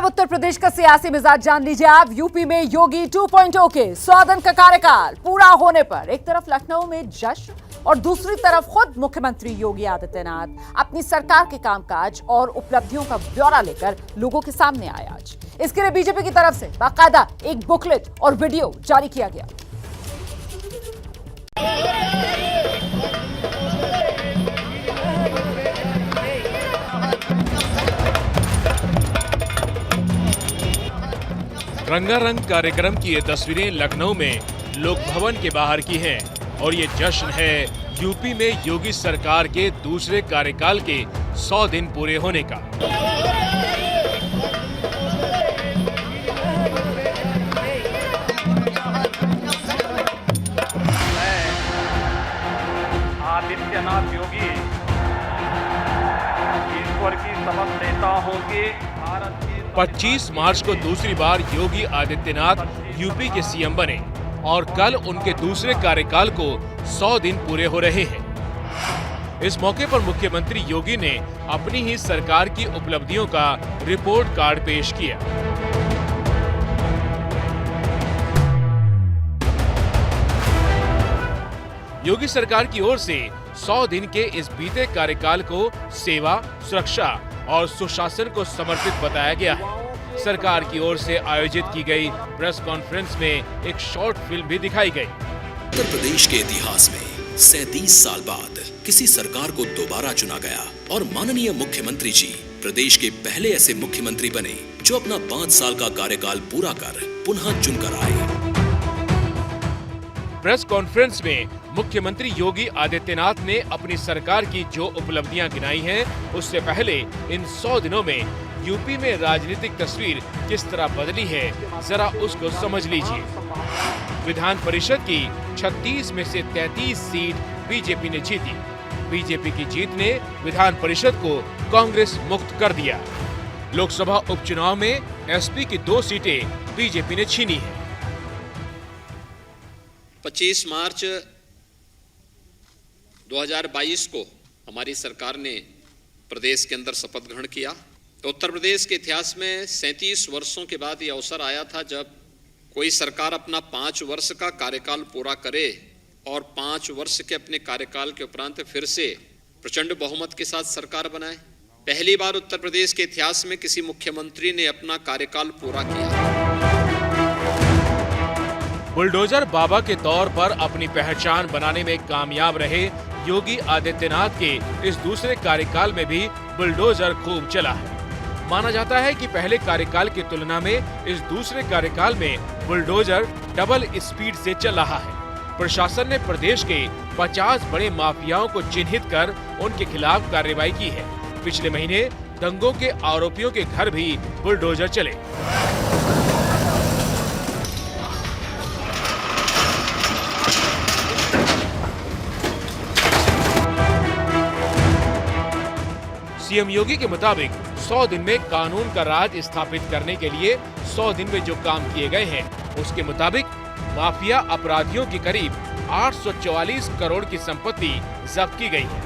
उत्तर प्रदेश का सियासी मिजाज जान लीजिए आप। यूपी में योगी 2.0 के 100 दिन का कार्यकाल पूरा होने पर एक तरफ लखनऊ में जश्न और दूसरी तरफ खुद मुख्यमंत्री योगी आदित्यनाथ अपनी सरकार के कामकाज और उपलब्धियों का ब्यौरा लेकर लोगों के सामने आए। आज इसके लिए बीजेपी की तरफ से बाकायदा एक बुकलेट और वीडियो जारी किया गया। रंगारंग कार्यक्रम की ये तस्वीरें लखनऊ में लोक भवन के बाहर की हैं और ये जश्न है यूपी में योगी सरकार के दूसरे कार्यकाल के 100 दिन पूरे होने का। आदित्यनाथ योगी ईश्वर की शपथ लेता हूं कि भारत की 25 मार्च को दूसरी बार योगी आदित्यनाथ यूपी के सीएम बने और कल उनके दूसरे कार्यकाल को 100 दिन पूरे हो रहे हैं। इस मौके पर मुख्यमंत्री योगी ने अपनी ही सरकार की उपलब्धियों का रिपोर्ट कार्ड पेश किया। योगी सरकार की ओर से 100 दिन के इस बीते कार्यकाल को सेवा, सुरक्षा और सुशासन को समर्पित बताया गया है। सरकार की ओर से आयोजित की गई प्रेस कॉन्फ्रेंस में एक शॉर्ट फिल्म भी दिखाई गई। उत्तर प्रदेश के इतिहास में 37 साल बाद किसी सरकार को दोबारा चुना गया और माननीय मुख्यमंत्री जी प्रदेश के पहले ऐसे मुख्यमंत्री बने जो अपना 5 साल का कार्यकाल पूरा कर पुनः चुनकर आए। प्रेस कॉन्फ्रेंस में मुख्यमंत्री योगी आदित्यनाथ ने अपनी सरकार की जो उपलब्धियां गिनाई हैं, उससे पहले इन 100 दिनों में यूपी में राजनीतिक तस्वीर किस तरह बदली है, जरा उसको समझ लीजिए। विधान परिषद की 36 में से 33 सीट बीजेपी ने जीती। बीजेपी की जीत ने विधान परिषद को कांग्रेस मुक्त कर दिया। लोकसभा उपचुनाव में एसपी की 2 सीटें बीजेपी ने छीनी है। 25 मार्च 2022 को हमारी सरकार ने प्रदेश के अंदर शपथ ग्रहण किया। उत्तर प्रदेश के इतिहास में 37 वर्षों के बाद ये अवसर आया था जब कोई सरकार अपना 5 वर्ष का कार्यकाल पूरा करे और 5 वर्ष के अपने कार्यकाल के उपरांत फिर से प्रचंड बहुमत के साथ सरकार बनाए। पहली बार उत्तर प्रदेश के इतिहास में किसी मुख्यमंत्री ने अपना कार्यकाल पूरा किया। बुलडोजर बाबा के तौर पर अपनी पहचान बनाने में कामयाब रहे योगी आदित्यनाथ के इस दूसरे कार्यकाल में भी बुलडोजर खूब चला है। माना जाता है कि पहले कार्यकाल की तुलना में इस दूसरे कार्यकाल में बुलडोजर डबल स्पीड से चल रहा है। प्रशासन ने प्रदेश के 50 बड़े माफियाओं को चिन्हित कर उनके खिलाफ कार्रवाई की है। पिछले महीने दंगों के आरोपियों के घर भी बुलडोजर चले। सीएम योगी के मुताबिक 100 दिन में कानून का राज स्थापित करने के लिए 100 दिन में जो काम किए गए हैं, उसके मुताबिक माफिया अपराधियों की करीब 844 करोड़ की संपत्ति जब्त की गई है।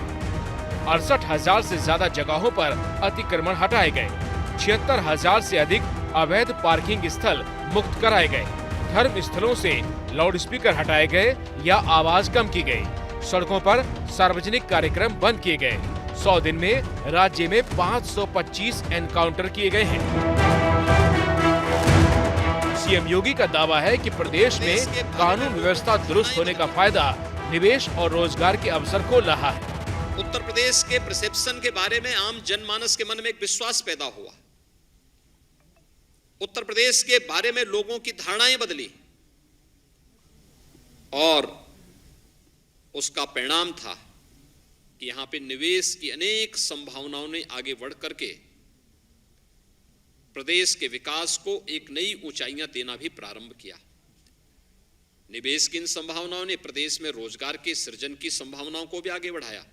68,000 से ज्यादा जगहों पर अतिक्रमण हटाए गए। 76,000 से अधिक अवैध पार्किंग स्थल मुक्त कराए गए। धर्म स्थलों से लाउडस्पीकर हटाए गए या आवाज कम की गई। सड़कों पर सार्वजनिक कार्यक्रम बंद किए गए। 100 दिन में राज्य में 525 एनकाउंटर किए गए हैं। सीएम योगी का दावा है कि प्रदेश में कानून व्यवस्था दुरुस्त होने का फायदा निवेश और रोजगार के अवसर को रहा है। उत्तर प्रदेश के परसेप्शन के बारे में आम जनमानस के मन में एक विश्वास पैदा हुआ। उत्तर प्रदेश के बारे में लोगों की धारणाएं बदली और उसका परिणाम था कि यहां पे निवेश की अनेक संभावनाओं ने आगे बढ़ करके प्रदेश के विकास को एक नई ऊंचाइयां देना भी प्रारंभ किया। निवेश की इन संभावनाओं ने प्रदेश में रोजगार के सृजन की संभावनाओं को भी आगे बढ़ाया।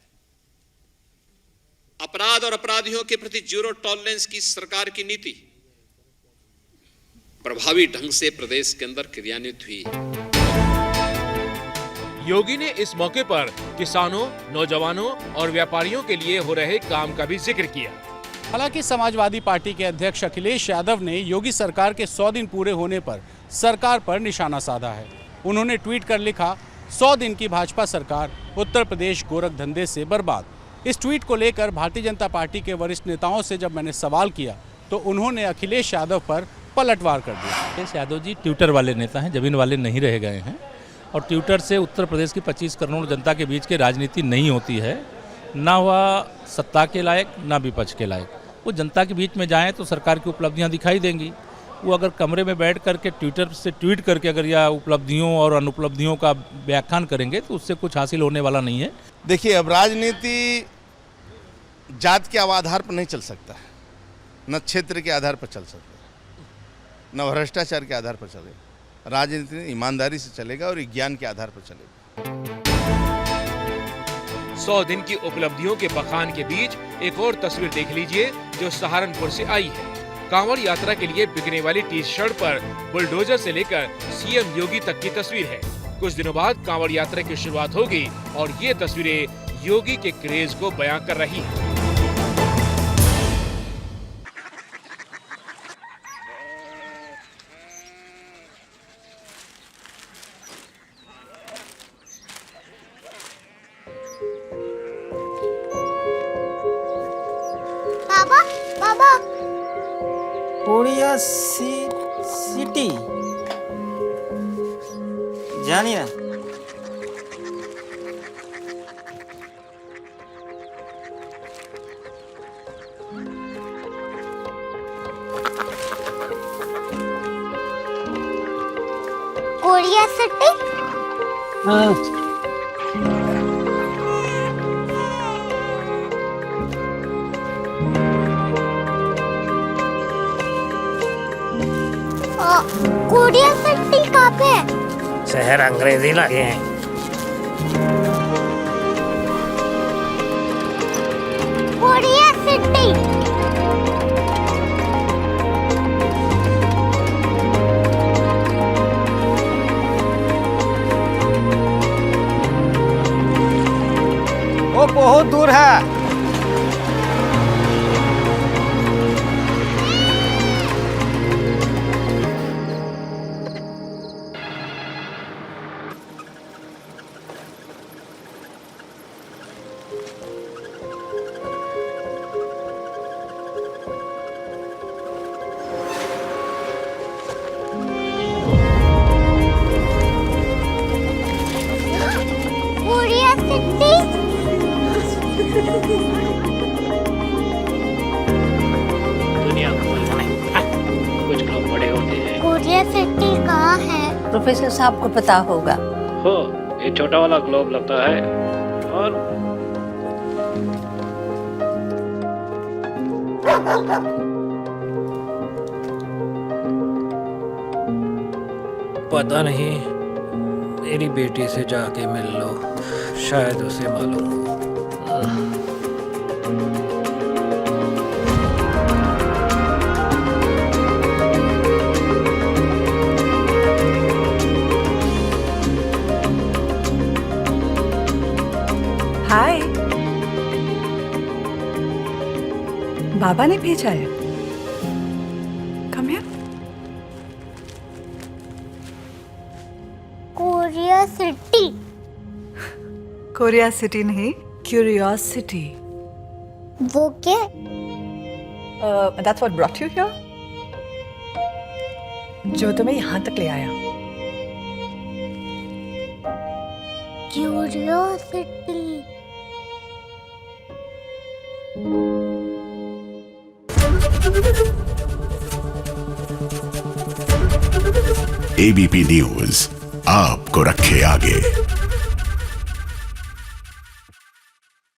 अपराध और अपराधियों के प्रति जीरो टॉलरेंस की सरकार की नीति प्रभावी ढंग से प्रदेश के अंदर क्रियान्वित हुई। योगी ने इस मौके पर किसानों, नौजवानों और व्यापारियों के लिए हो रहे काम का भी जिक्र किया। हालांकि समाजवादी पार्टी के अध्यक्ष अखिलेश यादव ने योगी सरकार के 100 दिन पूरे होने पर सरकार पर निशाना साधा है। उन्होंने ट्वीट कर लिखा, 100 दिन की भाजपा सरकार, उत्तर प्रदेश गोरख धंधे से बर्बाद। इस ट्वीट को लेकर भारतीय जनता पार्टी के वरिष्ठ नेताओं से जब मैंने सवाल किया तो उन्होंने अखिलेश यादव पर पलटवार कर दिया। अखिलेश यादव जी ट्विटर वाले नेता हैं, जमीन वाले नहीं रह गए हैं और ट्विटर से उत्तर प्रदेश की 25 करोड़ जनता के बीच की राजनीति नहीं होती है, ना वह सत्ता के लायक ना विपक्ष के लायक। वो जनता के बीच में जाएं तो सरकार की उपलब्धियां दिखाई देंगी। वो अगर कमरे में बैठ करके ट्विटर से ट्वीट करके अगर यह उपलब्धियों और अनुपलब्धियों का व्याख्यान करेंगे तो उससे कुछ हासिल होने वाला नहीं है। देखिए, अब राजनीति जात के आधार पर नहीं चल सकता है, न क्षेत्र के आधार पर चल सकता है, न भ्रष्टाचार के आधार पर चलेगा। राजनीति ईमानदारी से चलेगा और ज्ञान के आधार पर चलेगा। 100 दिन की उपलब्धियों के बखान के बीच एक और तस्वीर देख लीजिए जो सहारनपुर से आई है। कांवड़ यात्रा के लिए बिकने वाली टी शर्ट पर बुलडोजर से लेकर सीएम योगी तक की तस्वीर है। कुछ दिनों बाद कांवड़ यात्रा की शुरुआत होगी और ये तस्वीरें योगी के क्रेज को बयां कर रही हैं। बाबा कोरिया सिटी जानिए कोरिया सिटी। कोरिया सिटी कहाँ पे है? शहर अंग्रेजी लगे हैं। Korea city. वो बहुत दूर है। Korea city. दुनिया कुछ लोग बड़े होते हैं। कोरिया सिटी कहाँ है? प्रोफेसर साहब को पता होगा। हो, ये छोटा वाला ग्लोब लगता है और पता नहीं, मेरी बेटी से जाके मिल लो, शायद उसे मालूम हो। हाय, बाबा ने भेजा है। Come here. Korea city. Korea city नहीं, क्यूरियोसिटी। वो क्या? That's what brought you here? जो तुम्हें यहाँ तक ले आया। क्यूरियोसिटी। एबीपी न्यूज आपको रखे आगे।